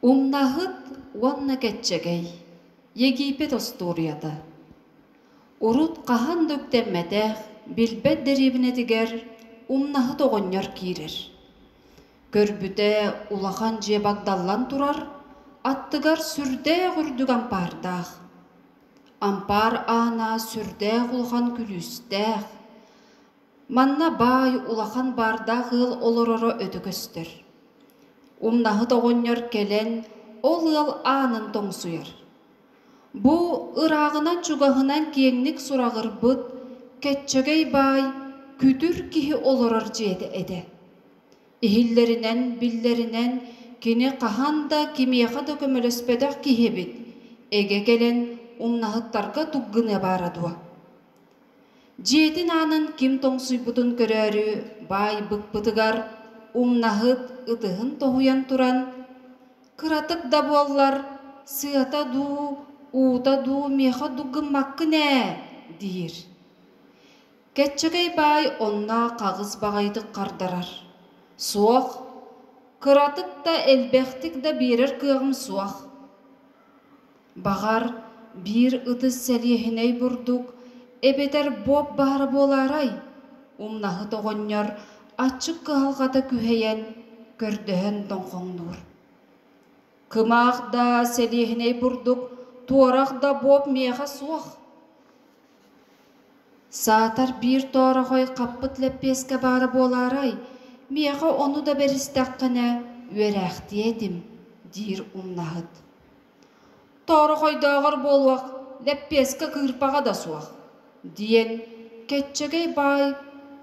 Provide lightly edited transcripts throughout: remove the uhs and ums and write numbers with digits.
Умнахыт уанна кетчегей, Египет осторияда. Урут қахан дөктеммәтәх, билбет дерибіне дигер, умнахыт оғыньор кирер. Көрбүте улахан же багдаллан турар, аттыгар сүрдә үрдүг ампардах. Ампар ана сүрдә улахан күлүстәх. Манна бай улахан бардах ыл олороро өтүкөстөр. Умнахыт оғыньор келен, ол ыл анын тоңсуяр. Бу ырағынан чугахынан киеңник сурағыр бұд, кетчегей бай, күтір кихи олорор жеді эде. Ихиллеринен, биллеринен, кини қаханда кимияға да көмөлөспедақ кихи бит. Эге келен умнахыттарға туггыны барадуа. Жетин анын ким тоңсуй бұдын көрөрү, бай бұк-бұтыгар, умнахыт ытыхын тоғуян туран, кыратык да боллар, сыята ду, ута ду меха дугын маккы нэ, дейір. Кетчегей бай онна қағыз бағайдық қардарар. Суақ, кыратык да элбектик да берер кығым суақ. Бағар бір ытыс сәлиехіней бұрдық, эбетер боп бары боларай. Умнахыт оғыньор ачык кыхалғата күхейен, көрдөһөн тоңқоңнур. Кымақ да сәлиехіней бұрдық, туарақ да боп меха суақ. Саатар бір тоорахой қаппыт леппеске бары боларай, меха оны да берістаққына өрәқті едім, дейір умнахыт. Тоорахой дағыр болуақ, леппеске кырпаға да суақ. Диен кетчегей бай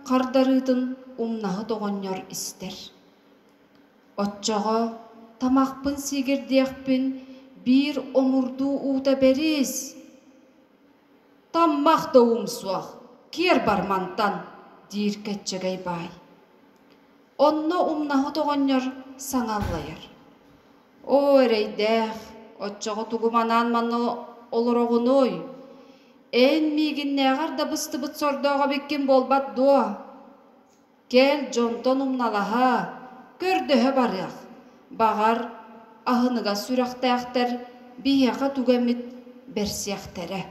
қардарыдын умнахыт оғыньор істер. Отчаға тамақпын сигірдеқпін, bir omurdu uta beris. Tammaq da umsuaq, kier barmantan, deyir ketчегей bay. Onna umnahıt oğanyar saŋallayar. O ereydäh, otçağı tugumanan manı olur oğunoy. En migin näğar da bıstıbıt sordağa bekkin bolbat doğa. Gel jonton umnalaha, kördöhe barıyaq. Bağar, ahınıga süraqtağıqtar, biyaqa tügemit bersiyaqtere.